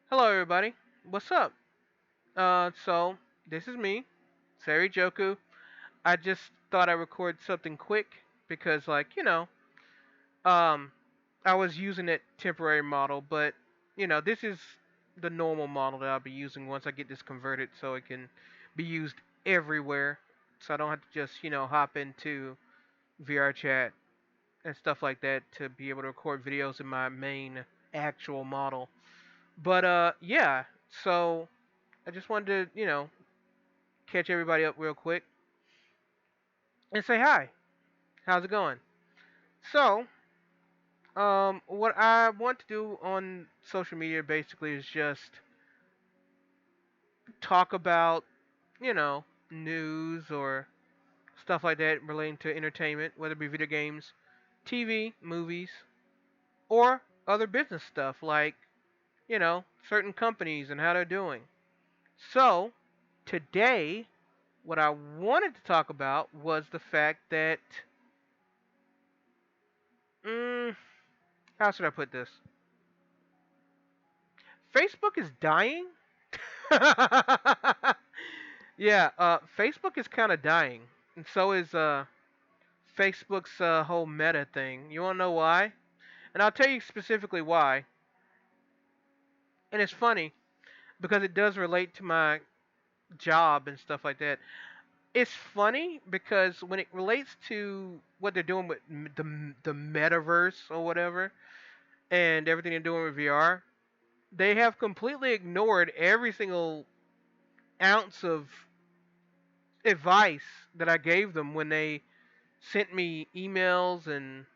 Hello, everybody. What's up? So this is me, Sari Joku. I just thought I'd record something quick because, um, I was using that temporary model, but this is the normal model that I'll be using once I get this converted, so it can be used everywhere. So I don't have to just, hop into VR chat and stuff like that to be able to record videos in my main actual model. But yeah. So I just wanted to, catch everybody up real quick and say hi. How's it going? So, what I want to do on social media basically is just talk about, you know, news or stuff like that relating to entertainment, whether it be video games, TV, movies, or other business stuff like, certain companies and how they're doing. So, today, what I wanted to talk about was the fact that, mm, how should I put this? Facebook is dying. Yeah, Facebook is kind of dying, and so is Facebook's whole Meta thing. You wanna know why? And I'll tell you specifically why. And it's funny because it does relate to my job and stuff like that. It's funny because when it relates to what they're doing with the metaverse or whatever, and everything they're doing with VR, they have completely ignored every single ounce of advice that I gave them when they sent me emails and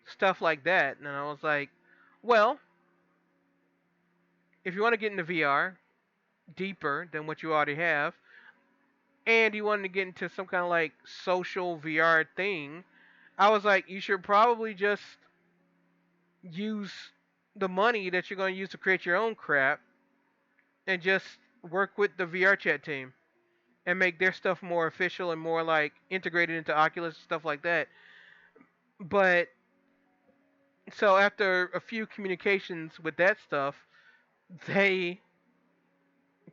stuff like that. And I was like, well, if you want to get into VR deeper than what you already have, and you wanted to get into some kind of like social VR thing, I was like, you should probably just use the money that you're going to use to create your own crap and just work with the VR chat team and make their stuff more official and more like integrated into Oculus and stuff like that. But so after a few communications with that stuff, they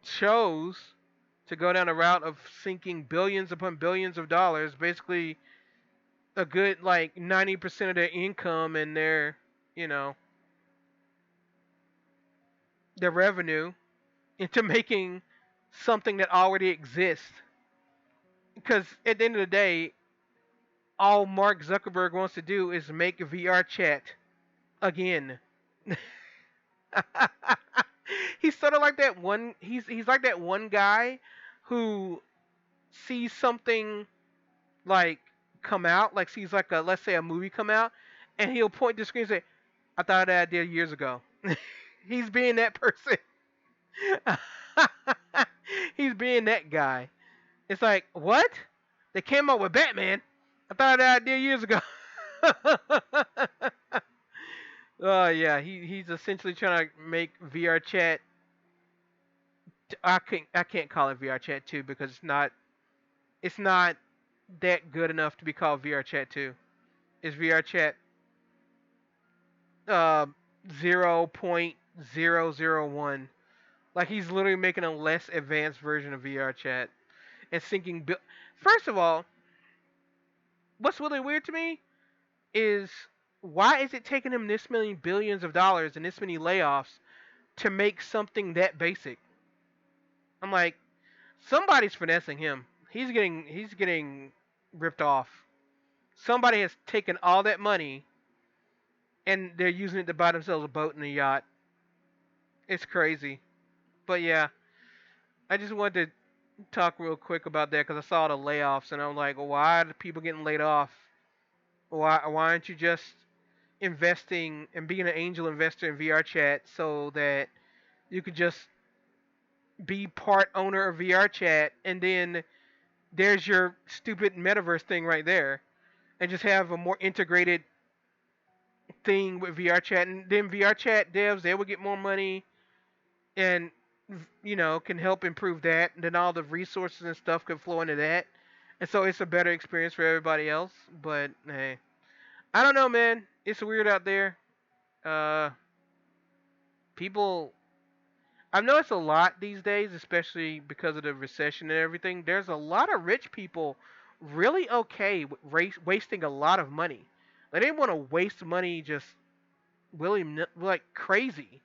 chose to go down a route of sinking billions upon billions of dollars, basically a good like 90% of their income and you know, their revenue into making something that already exists. Because at the end of the day, all Mark Zuckerberg wants to do is make VR chat again. He's sort of like that one. He's like that one guy who sees something like come out, like sees like a, let's say, a movie come out, and he'll point to the screen and say, "I thought of that idea years ago." He's being that person. He's being that guy. It's like, what? They came up with Batman. I thought of that idea years ago. Oh yeah, he's essentially trying to make VR chat. I can't call it VR chat 2 because it's not that good enough to be called VR chat 2. It's VR chat uh 0.001. Like he's literally making a less advanced version of VR chat and syncing. First of all, what's really weird to me is why is it taking him this many billions of dollars and this many layoffs to make something that basic? I'm like, somebody's finessing him. He's getting ripped off. Somebody has taken all that money and they're using it to buy themselves a boat and a yacht. It's crazy. But yeah, I just wanted to talk real quick about that because I saw the layoffs and I'm like, well, why are the people getting laid off? Why aren't you just investing and being an angel investor in VR chat so that you could just be part owner of VR chat and then there's your stupid metaverse thing right there and just have a more integrated thing with VR chat, and then VR chat devs they will get more money and can help improve that, and then all the resources and stuff could flow into that, and so it's a better experience for everybody else. But hey, I don't know, man. It's weird out there. Uh, people. I've noticed a lot these days, especially because of the recession and everything. There's a lot of rich people really okay with wasting a lot of money. Like, they want to waste money just like crazy.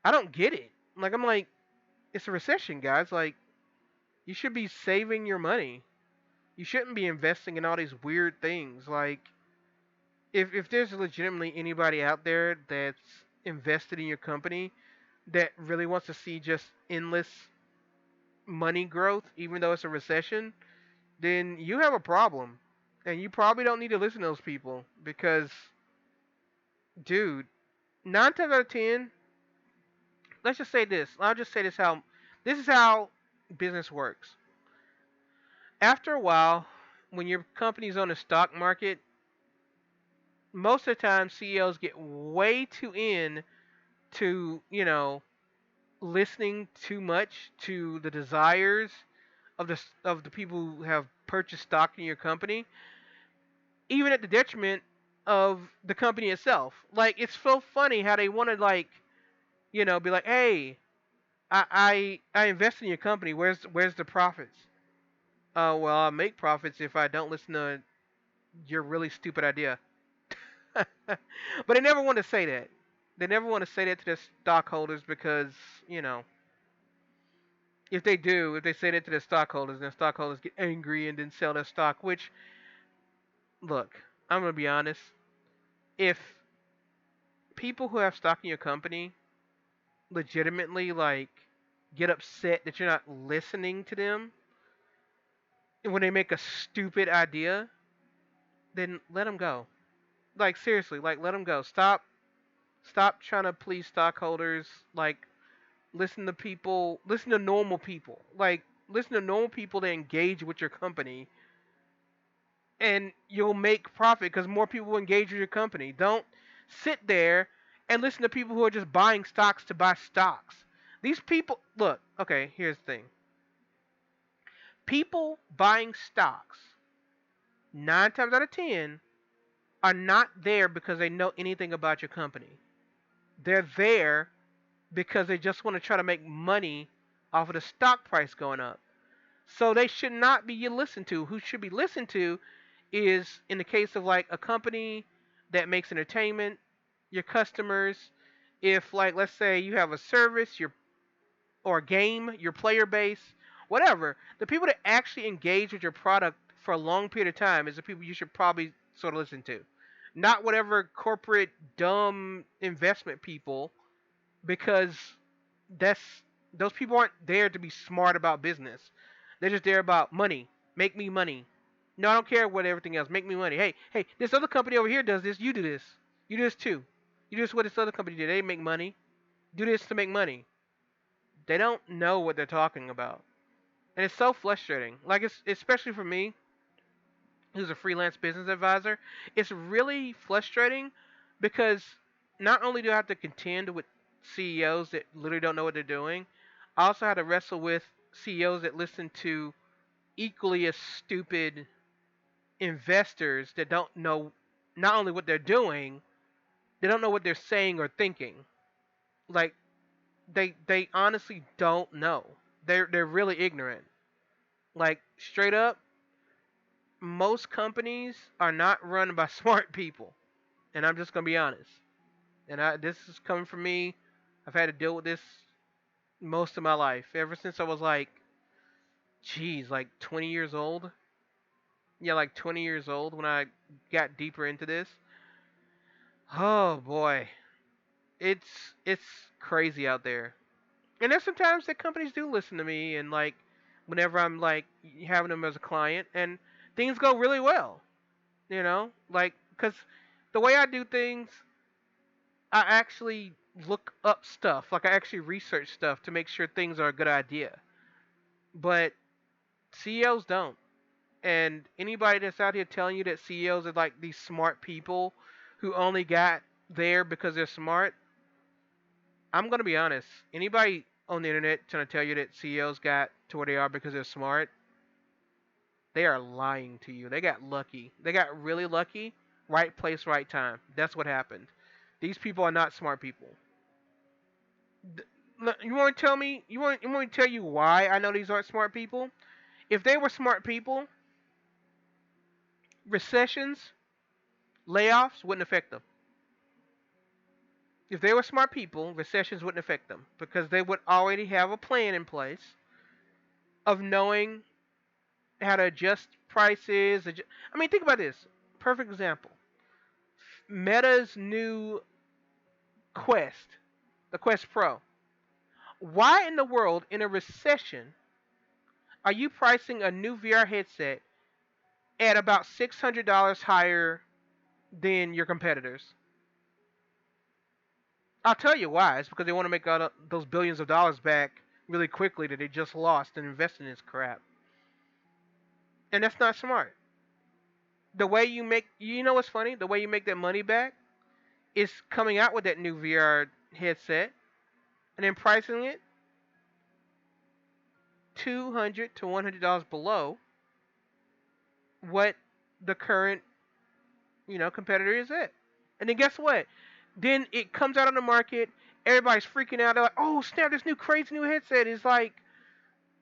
I don't get it. Like, I'm like, it's a recession, guys. Like, you should be saving your money. You shouldn't be investing in all these weird things. Like, if there's legitimately anybody out there that's invested in your company that really wants to see just endless money growth, even though it's a recession, then you have a problem. And you probably don't need to listen to those people because, dude, 9 times out of 10, let's just say this. I'll just say this is how business works. After a while, when your company's on the stock market, most of the time CEOs get way too in to, listening too much to the desires of the people who have purchased stock in your company, even at the detriment of the company itself. Like, it's so funny how they want to, like, be like, hey, I invest in your company. Where's the profits? Oh, well, I make profits if I don't listen to your really stupid idea. But they never want to say that. They never want to say that to their stockholders because, you know, if they say that to their stockholders, then stockholders get angry and then sell their stock. Which, look, I'm gonna be honest. If people who have stock in your company legitimately like get upset that you're not listening to them when they make a stupid idea, then let them go. Like, seriously, like, let them go. Stop trying to please stockholders. Like, listen to normal people. Like, listen to normal people that engage with your company, and you'll make profit because more people will engage with your company. Don't sit there and listen to people who are just buying stocks to buy stocks. These people, look, okay, here's the thing. People buying stocks, 9 times out of 10, are not there because they know anything about your company. They're there because they just want to try to make money off of the stock price going up. So they should not be listened to. Who should be listened to is, in the case of like a company that makes entertainment, your customers. If, like, let's say you have a service, or a game, your player base, whatever, the people that actually engage with your product for a long period of time is the people you should probably sort of listen to. Not whatever corporate dumb investment people, because that's those people aren't there to be smart about business. They're just there about money. Make me money. No, I don't care what everything else. Make me money. Hey, this other company over here does this. You do this. You do this too. You do this what this other company did. They make money. Do this to make money. They don't know what they're talking about. And it's so frustrating. Like, it's especially for me, who's a freelance business advisor, it's really frustrating because not only do I have to contend with CEOs that literally don't know what they're doing, I also have to wrestle with CEOs that listen to equally as stupid investors that don't know not only what they're doing, they don't know what they're saying or thinking. Like, they honestly don't know. They're really ignorant. Like, straight up, most companies are not run by smart people, and I'm just gonna be honest. And this is coming from me. I've had to deal with this most of my life, ever since I was like, geez, like 20 years old. Yeah, like 20 years old when I got deeper into this. Oh boy, it's crazy out there. And there's sometimes that companies do listen to me, and like whenever I'm like having them as a client, and things go really well. Like, because the way I do things, I actually look up stuff. Like, I actually research stuff to make sure things are a good idea. But CEOs don't. And anybody that's out here telling you that CEOs are like these smart people who only got there because they're smart, I'm gonna be honest. Anybody on the internet trying to tell you that CEOs got to where they are because they're smart, they are lying to you. They got lucky. They got really lucky. Right place, right time. That's what happened. These people are not smart people. You want to tell me? You want me to tell you why I know these aren't smart people? If they were smart people, recessions, layoffs wouldn't affect them. If they were smart people, recessions wouldn't affect them because they would already have a plan in place of knowing how to adjust prices. I mean, think about this. Perfect example. Meta's new Quest, the Quest Pro. Why in the world, in a recession, are you pricing a new VR headset at about $600 higher than your competitors? I'll tell you why. It's because they want to make all those billions of dollars back really quickly that they just lost and invested in this crap. And that's not smart. The way you make, you know what's funny? The way you make that money back is coming out with that new VR headset and then pricing it 200 to $100 below what the current, competitor is at. And then guess what? Then it comes out on the market. Everybody's freaking out. They're like, "Oh snap! This new crazy new headset is like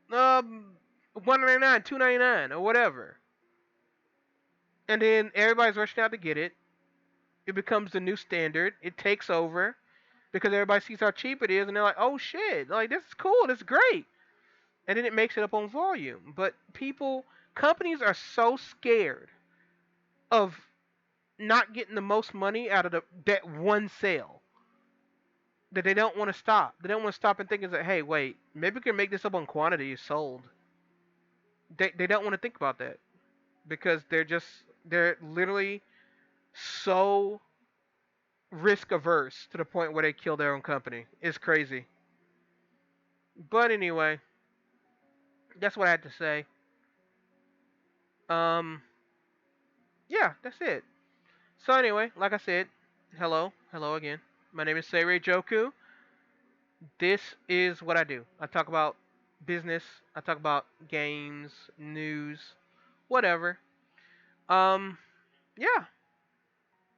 199, 299, or whatever." And then everybody's rushing out to get it. It becomes the new standard. It takes over because everybody sees how cheap it is, and they're like, "Oh shit! Like this is cool. This is great." And then it makes it up on volume. But companies are so scared of not getting the most money out of that one sale that they don't want to stop. They don't want to stop and think that, hey, wait, maybe we can make this up on quantity sold. They don't want to think about that because they're literally so risk averse to the point where they kill their own company. It's crazy. But anyway, that's what I had to say. Um, yeah, that's it. So anyway, like I said, hello again. My name is Seirei Joku. This is what I do. I talk about business. I talk about games, news, whatever. Um, yeah.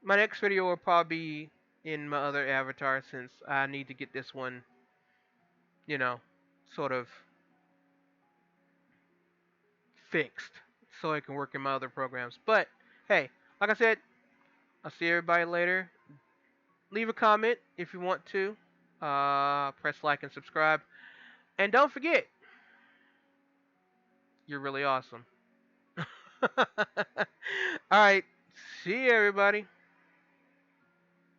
My next video will probably be in my other avatar since I need to get this one, you know, sort of fixed so it can work in my other programs. But hey, like I said, I'll see everybody later. Leave a comment if you want to. Press like and subscribe. And don't forget, you're really awesome. All right. See you, everybody.